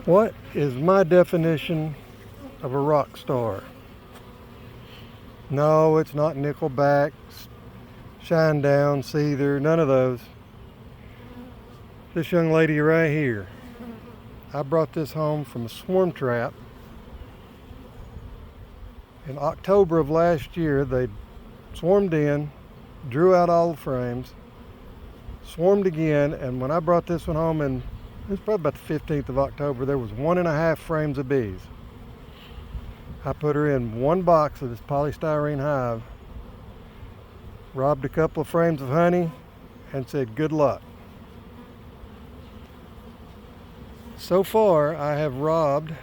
What is my definition of a rock star? No, it's not Nickelback, Shinedown, Seether, none of those. This young lady right here. I brought this home from a swarm trap. In October of last year, they swarmed in, drew out all the frames, swarmed again, and when I brought this one home in, it was probably about the 15th of October, there was 1.5 frames of bees. I put her in one box of this polystyrene hive, robbed a couple of frames of honey, and said good luck. So far, I have robbed,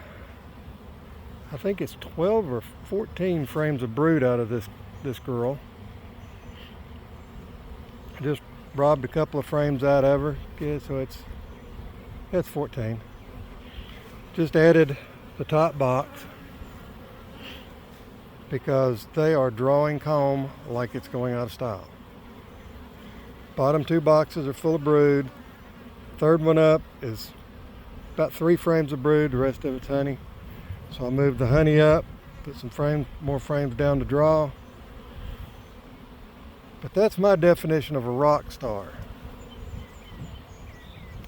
I think it's 12 or 14 frames of brood out of this girl. Just robbed a couple of frames out of her. Okay, so it's 14. Just added the top box because they are drawing comb like it's going out of style. Bottom 2 boxes are full of brood. Third one up is about 3 frames of brood, the rest of it's honey. So I moved the honey up, put some more frames down to draw. But that's my definition of a rock star.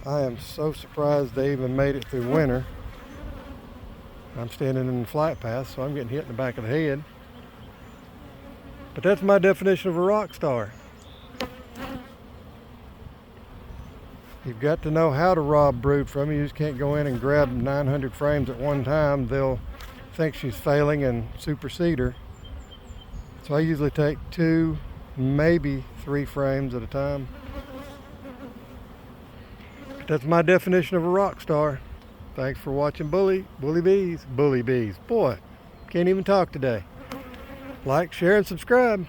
I am so surprised they even made it through winter. I'm standing in the flight path, so I'm getting hit in the back of the head. But that's my definition of a rock star. You've got to know how to rob brood from you. You just can't go in and grab 900 frames at one time. They'll think she's failing and supersede her. So I usually take 2, maybe 3 frames at a time. That's my definition of a rock star. Thanks for watching Bully Bees. Boy, can't even talk today. Like, share, and subscribe.